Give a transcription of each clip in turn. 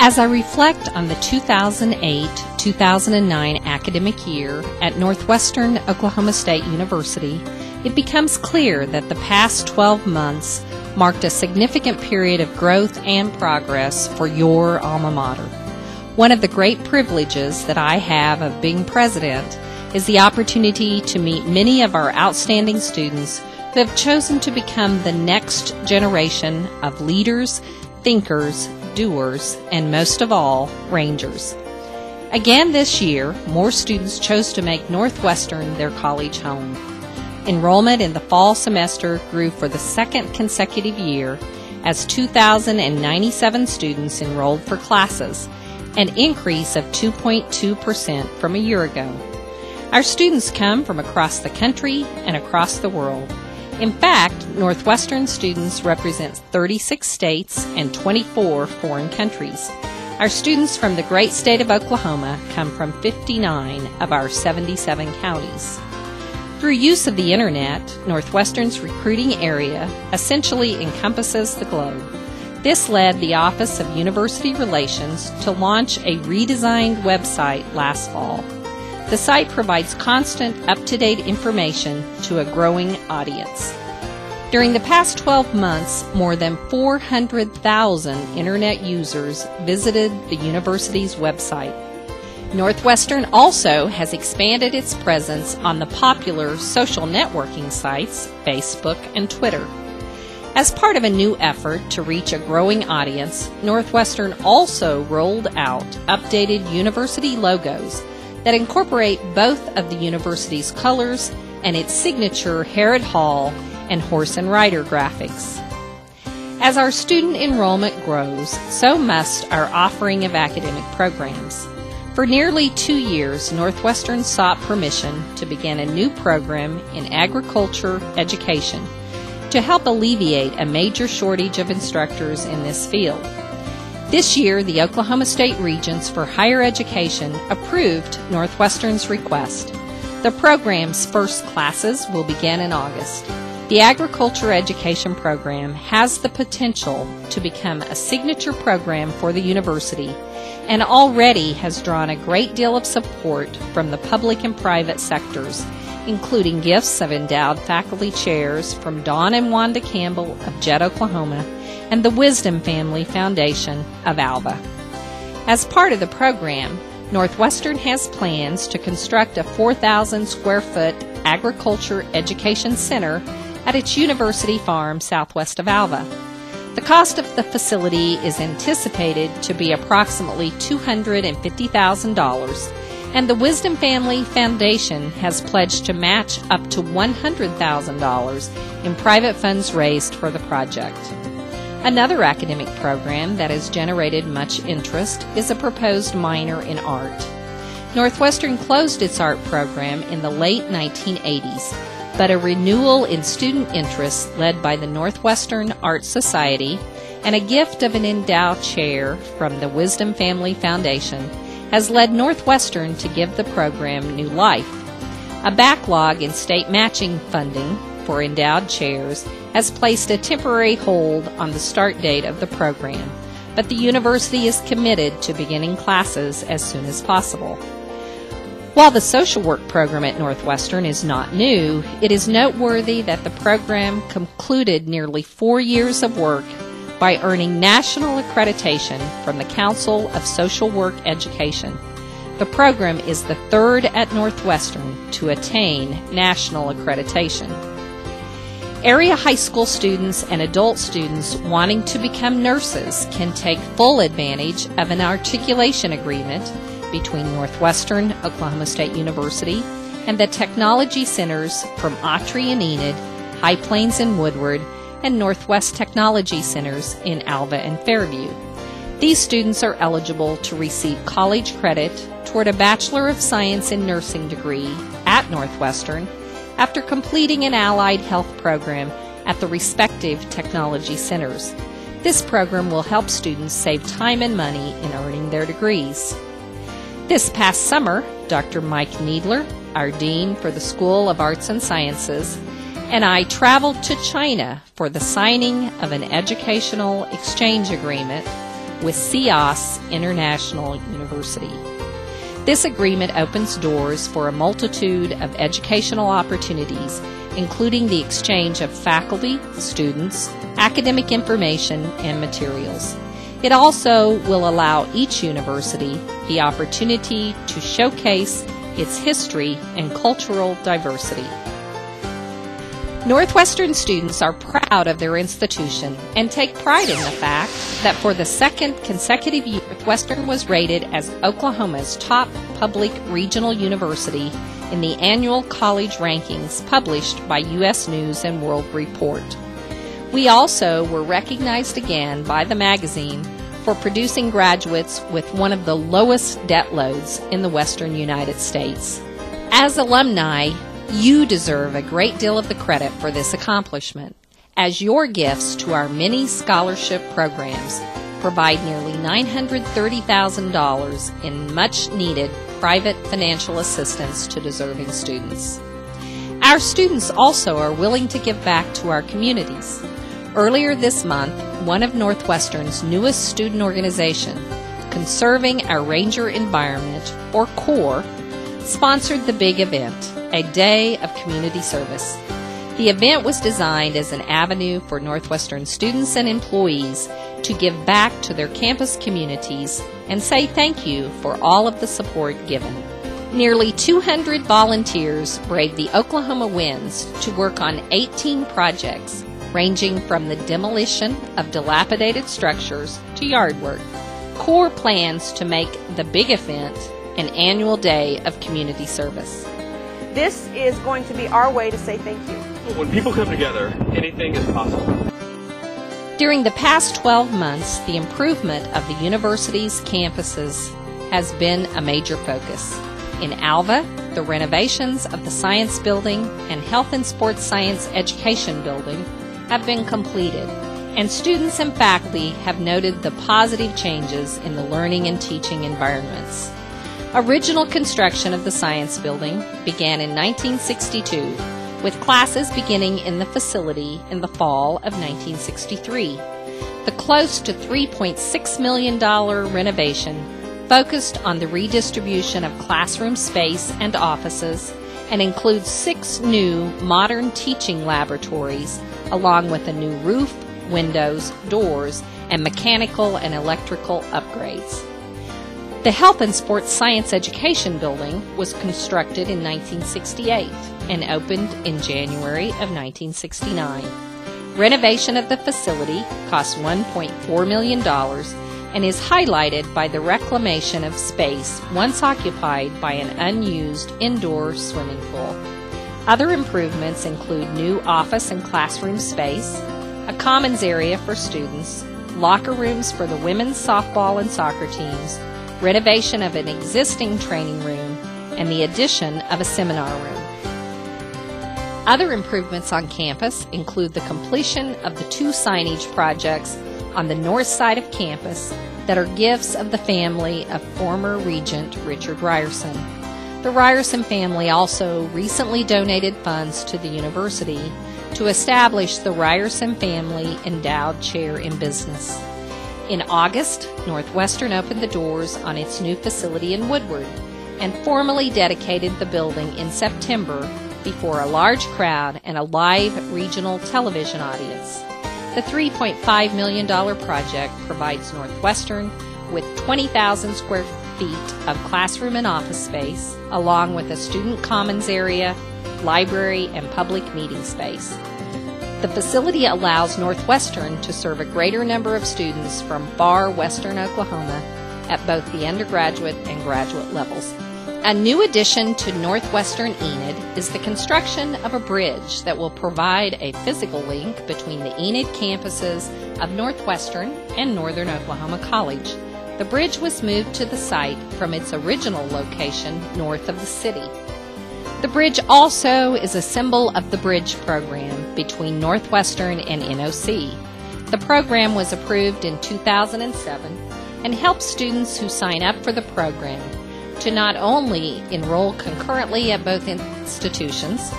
As I reflect on the 2008-2009 academic year at Northwestern Oklahoma State University, it becomes clear that the past 12 months marked a significant period of growth and progress for your alma mater. One of the great privileges that I have of being president is the opportunity to meet many of our outstanding students who have chosen to become the next generation of leaders, thinkers, doers, and most of all, Rangers. Again this year, more students chose to make Northwestern their college home. Enrollment in the fall semester grew for the second consecutive year as 2,097 students enrolled for classes, an increase of 2.2% from a year ago. Our students come from across the country and across the world. In fact, Northwestern students represent 36 states and 24 foreign countries. Our students from the great state of Oklahoma come from 59 of our 77 counties. Through use of the Internet, Northwestern's recruiting area essentially encompasses the globe. This led the Office of University Relations to launch a redesigned website last fall. The site provides constant, up-to-date information to a growing audience. During the past 12 months, more than 400,000 Internet users visited the university's website. Northwestern also has expanded its presence on the popular social networking sites, Facebook and Twitter. As part of a new effort to reach a growing audience, Northwestern also rolled out updated university logos that incorporate both of the university's colors and its signature Herod Hall and horse and rider graphics. As our student enrollment grows, so must our offering of academic programs. For nearly 2 years, Northwestern sought permission to begin a new program in agriculture education to help alleviate a major shortage of instructors in this field. This year, the Oklahoma State Regents for Higher Education approved Northwestern's request. The program's first classes will begin in August. The Agriculture Education program has the potential to become a signature program for the university and already has drawn a great deal of support from the public and private sectors, including gifts of endowed faculty chairs from Dawn and Wanda Campbell of Jett, Oklahoma, and the Wisdom Family Foundation of Alva. As part of the program, Northwestern has plans to construct a 4,000 square foot agriculture education center at its university farm southwest of Alva. The cost of the facility is anticipated to be approximately $250,000, and the Wisdom Family Foundation has pledged to match up to $100,000 in private funds raised for the project. Another academic program that has generated much interest is a proposed minor in art. Northwestern closed its art program in the late 1980s, but a renewal in student interest led by the Northwestern Art Society and a gift of an endowed chair from the Wisdom Family Foundation has led Northwestern to give the program new life. A backlog in state matching funding for endowed chairs has placed a temporary hold on the start date of the program, but the university is committed to beginning classes as soon as possible. While the social work program at Northwestern is not new, it is noteworthy that the program concluded nearly 4 years of work by earning national accreditation from the Council of Social Work Education. The program is the third at Northwestern to attain national accreditation. Area high school students and adult students wanting to become nurses can take full advantage of an articulation agreement between Northwestern Oklahoma State University and the technology centers from Autry and Enid, High Plains and Woodward, and Northwest Technology Centers in Alva and Fairview. These students are eligible to receive college credit toward a Bachelor of Science in Nursing degree at Northwestern after completing an allied health program at the respective technology centers. This program will help students save time and money in earning their degrees. This past summer, Dr. Mike Needler, our Dean for the School of Arts and Sciences, and I traveled to China for the signing of an educational exchange agreement with CIOS International University. This agreement opens doors for a multitude of educational opportunities, including the exchange of faculty, students, academic information, and materials. It also will allow each university the opportunity to showcase its history and cultural diversity. Northwestern students are proud of their institution and take pride in the fact that for the second consecutive year, Northwestern was rated as Oklahoma's top public regional university in the annual college rankings published by U.S. News & World Report. We also were recognized again by the magazine for producing graduates with one of the lowest debt loads in the western United States. As alumni, you deserve a great deal of the credit for this accomplishment, as your gifts to our many scholarship programs provide nearly $930,000 in much-needed private financial assistance to deserving students. Our students also are willing to give back to our communities. Earlier this month, one of Northwestern's newest student organization, Conserving Our Ranger Environment, or CORE, sponsored the big event, a day of community service. The event was designed as an avenue for Northwestern students and employees to give back to their campus communities and say thank you for all of the support given. Nearly 200 volunteers braved the Oklahoma winds to work on 18 projects, ranging from the demolition of dilapidated structures to yard work. CORE plans to make the big event an annual day of community service. This is going to be our way to say thank you. When people come together, anything is possible. During the past 12 months, the improvement of the university's campuses has been a major focus. In Alva, the renovations of the Science Building and Health and Sports Science Education Building have been completed, and students and faculty have noted the positive changes in the learning and teaching environments. Original construction of the Science Building began in 1962, with classes beginning in the facility in the fall of 1963. The close to $3.6 million renovation focused on the redistribution of classroom space and offices and includes 6 new modern teaching laboratories, along with a new roof, windows, doors, and mechanical and electrical upgrades. The Health and Sports Science Education Building was constructed in 1968 and opened in January of 1969. Renovation of the facility cost $1.4 million and is highlighted by the reclamation of space once occupied by an unused indoor swimming pool. Other improvements include new office and classroom space, a commons area for students, locker rooms for the women's softball and soccer teams, renovation of an existing training room, and the addition of a seminar room. Other improvements on campus include the completion of the 2 signage projects on the north side of campus that are gifts of the family of former Regent Richard Ryerson. The Ryerson family also recently donated funds to the university to establish the Ryerson Family Endowed Chair in Business. In August, Northwestern opened the doors on its new facility in Woodward and formally dedicated the building in September before a large crowd and a live regional television audience. The $3.5 million project provides Northwestern with 20,000 square feet of classroom and office space, along with a student commons area, library, and public meeting space. The facility allows Northwestern to serve a greater number of students from far western Oklahoma at both the undergraduate and graduate levels. A new addition to Northwestern Enid is the construction of a bridge that will provide a physical link between the Enid campuses of Northwestern and Northern Oklahoma College. The bridge was moved to the site from its original location north of the city. The bridge also is a symbol of the bridge program between Northwestern and NOC. The program was approved in 2007 and helps students who sign up for the program to not only enroll concurrently at both institutions,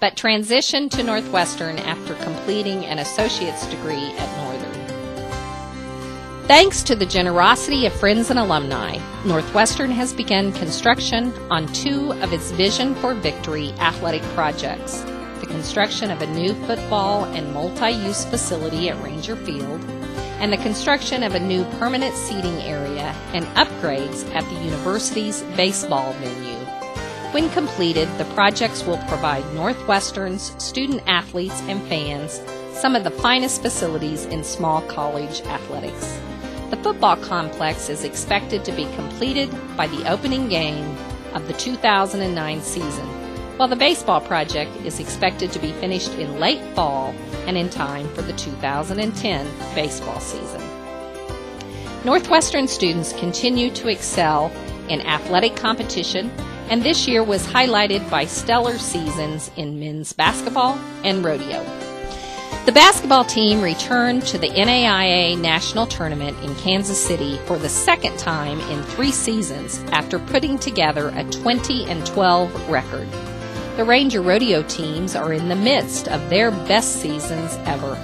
but transition to Northwestern after completing an associate's degree at Northern. Thanks to the generosity of friends and alumni, Northwestern has begun construction on 2 of its Vision for Victory athletic projects: the construction of a new football and multi-use facility at Ranger Field, and the construction of a new permanent seating area and upgrades at the university's baseball venue. When completed, the projects will provide Northwestern's student athletes and fans some of the finest facilities in small college athletics. The football complex is expected to be completed by the opening game of the 2009 season, while the baseball project is expected to be finished in late fall and in time for the 2010 baseball season. Northwestern students continue to excel in athletic competition, and this year was highlighted by stellar seasons in men's basketball and rodeo. The basketball team returned to the NAIA National Tournament in Kansas City for the second time in 3 seasons after putting together a 20-12 record. The Ranger rodeo teams are in the midst of their best seasons ever.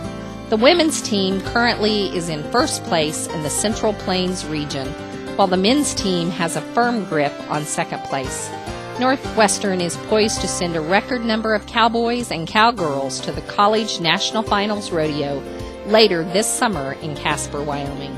The women's team currently is in first place in the Central Plains region, while the men's team has a firm grip on second place. Northwestern is poised to send a record number of cowboys and cowgirls to the College National Finals Rodeo later this summer in Casper, Wyoming.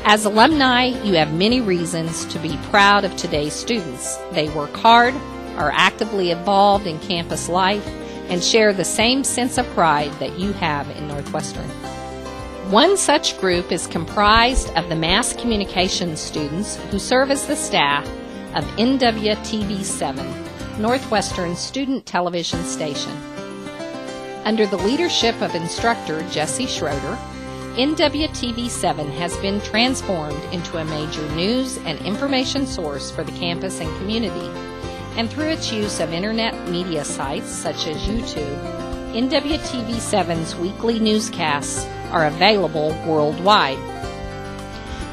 As alumni, you have many reasons to be proud of today's students. They work hard, are actively involved in campus life, and share the same sense of pride that you have in Northwestern. One such group is comprised of the mass communications students who serve as the staff of NWTV7, Northwestern's student television station. Under the leadership of instructor Jesse Schroeder, NWTV7 has been transformed into a major news and information source for the campus and community. And through its use of internet media sites such as YouTube, NWTV7's weekly newscasts are available worldwide.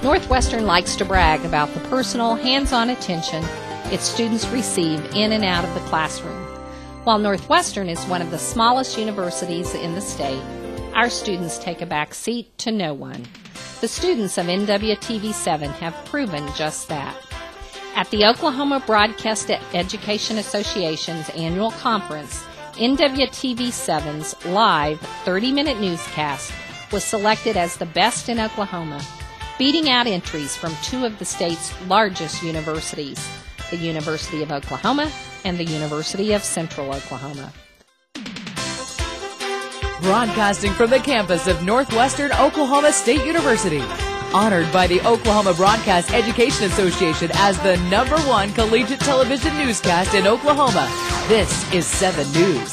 Northwestern likes to brag about the personal, hands-on attention its students receive in and out of the classroom. While Northwestern is one of the smallest universities in the state, our students take a back seat to no one. The students of NWTV7 have proven just that. At the Oklahoma Broadcast Education Association's annual conference, NWTV7's live 30-minute newscast was selected as the best in Oklahoma, beating out entries from 2 of the state's largest universities, the University of Oklahoma and the University of Central Oklahoma. Broadcasting from the campus of Northwestern Oklahoma State University. Honored by the Oklahoma Broadcast Education Association as the #1 collegiate television newscast in Oklahoma, this is 7 News.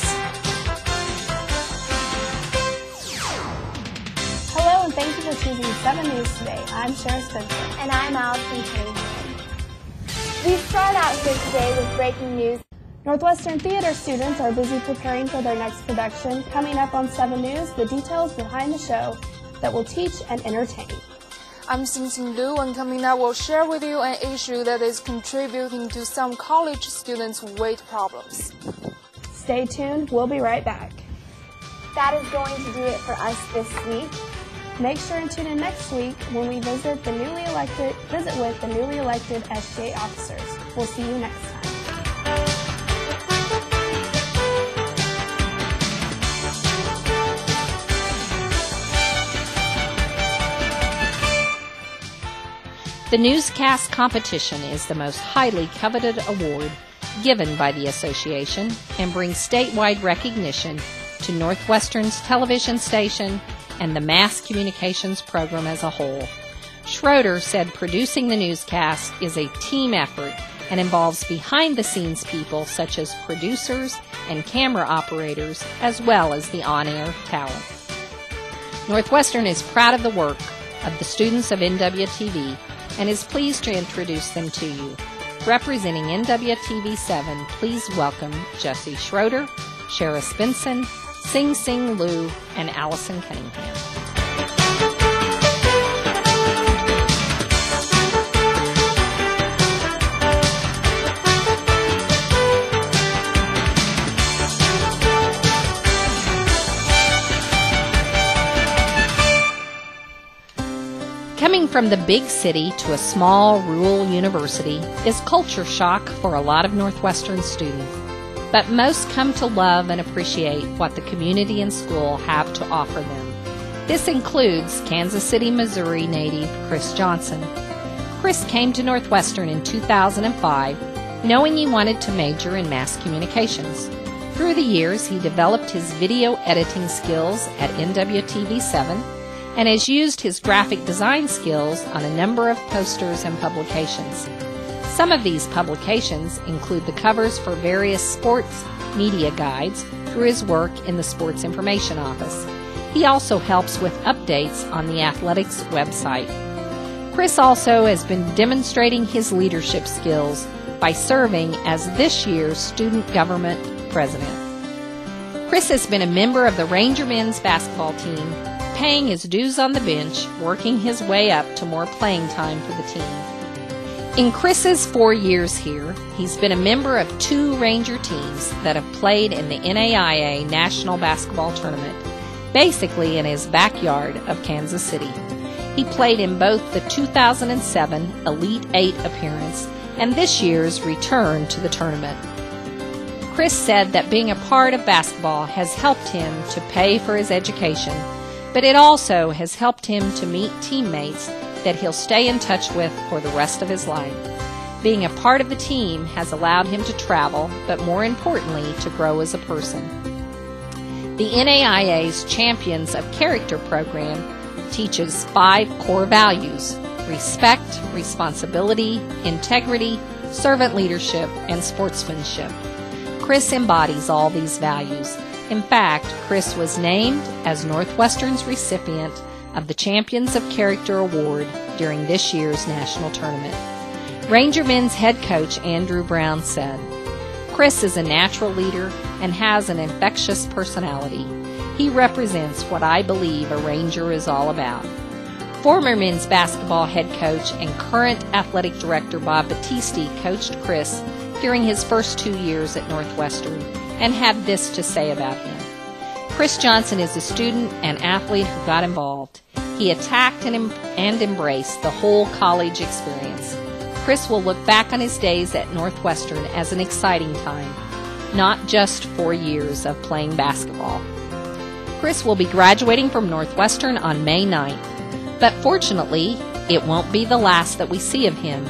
Hello, and thank you for choosing 7 News today. I'm Shara Spencer. And I'm Allison Cunningham. We start out here today with breaking news. Northwestern theater students are busy preparing for their next production. Coming up on 7 News, the details behind the show that will teach and entertain. I'm Xinxin Liu, and coming up we'll share with you an issue that is contributing to some college students' weight problems. Stay tuned, we'll be right back. That is going to do it for us this week. Make sure and tune in next week when we visit with the newly elected SGA officers. We'll see you next time. The newscast competition is the most highly coveted award given by the association and brings statewide recognition to Northwestern's television station and the mass communications program as a whole. Schroeder said producing the newscast is a team effort and involves behind-the-scenes people such as producers and camera operators, as well as the on-air talent. Northwestern is proud of the work of the students of NWTV and is pleased to introduce them to you. Representing NWTV7, please welcome Jesse Schroeder, Shara Spencer, Xinxin Liu, and Allison Cunningham. from the big city to a small rural university is culture shock for a lot of Northwestern students, but most come to love and appreciate what the community and school have to offer them. This includes Kansas City, Missouri native Chris Johnson. Chris came to Northwestern in 2005, knowing he wanted to major in mass communications. Through the years, he developed his video editing skills at NWTV7 and has used his graphic design skills on a number of posters and publications. Some of these publications include the covers for various sports media guides through his work in the Sports Information Office. He also helps with updates on the athletics website. Chris also has been demonstrating his leadership skills by serving as this year's student government president. Chris has been a member of the Ranger men's basketball team, paying his dues on the bench, working his way up to more playing time for the team. In Chris's 4 years here, he's been a member of 2 Ranger teams that have played in the NAIA National Basketball Tournament, basically in his backyard of Kansas City. He played in both the 2007 Elite 8 appearance and this year's return to the tournament. Chris said that being a part of basketball has helped him to pay for his education, but it also has helped him to meet teammates that he'll stay in touch with for the rest of his life. Being a part of the team has allowed him to travel, but more importantly, to grow as a person. The NAIA's Champions of Character program teaches 5 core values: respect, responsibility, integrity, servant leadership, and sportsmanship. Chris embodies all these values. In fact, Chris was named as Northwestern's recipient of the Champions of Character Award during this year's national tournament. Ranger men's head coach Andrew Brown said, "Chris is a natural leader and has an infectious personality. He represents what I believe a Ranger is all about." Former men's basketball head coach and current athletic director Bob Battisti coached Chris during his first 2 years at Northwestern and had this to say about him. Chris Johnson is a student and athlete who got involved. He attacked and embraced the whole college experience. Chris will look back on his days at Northwestern as an exciting time, not just 4 years of playing basketball. Chris will be graduating from Northwestern on May 9th, but fortunately, it won't be the last that we see of him.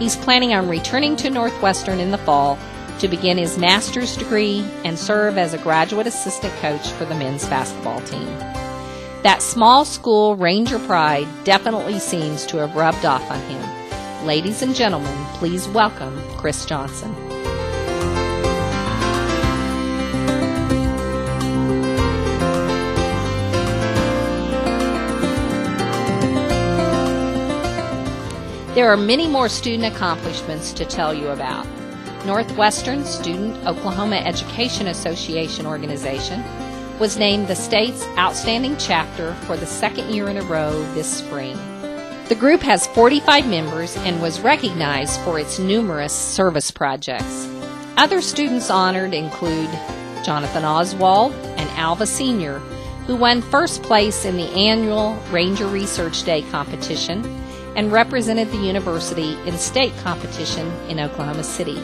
He's planning on returning to Northwestern in the fall to begin his master's degree and serve as a graduate assistant coach for the men's basketball team. That small school Ranger pride definitely seems to have rubbed off on him. Ladies and gentlemen, please welcome Chris Johnson. There are many more student accomplishments to tell you about. Northwestern Student Oklahoma Education Association organization was named the state's outstanding chapter for the 2nd year in a row this spring. The group has 45 members and was recognized for its numerous service projects. Other students honored include Jonathan Oswald and Alva Sr., who won first place in the annual Ranger Research Day competition and represented the university in state competition in Oklahoma City.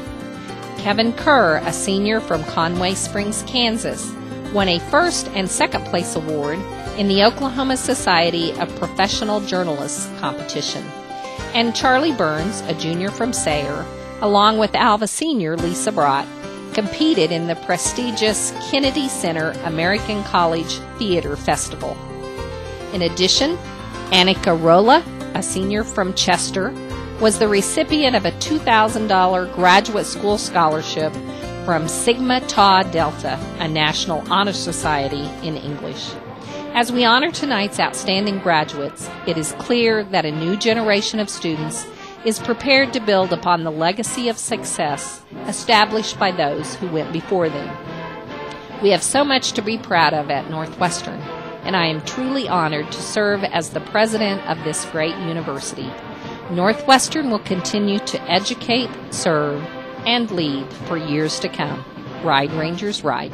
Kevin Kerr, a senior from Conway Springs, Kansas, won a first and second place award in the Oklahoma Society of Professional Journalists competition. And Charlie Burns, a junior from Sayre, along with Alva Senior Lisa Brott, competed in the prestigious Kennedy Center American College Theater Festival. In addition, Annika Rolla, a senior from Chester, was the recipient of a $2,000 graduate school scholarship from Sigma Tau Delta, a National Honor Society in English. As we honor tonight's outstanding graduates, it is clear that a new generation of students is prepared to build upon the legacy of success established by those who went before them. We have so much to be proud of at Northwestern, and I am truly honored to serve as the president of this great university. Northwestern will continue to educate, serve, and lead for years to come. Ride, Rangers, ride.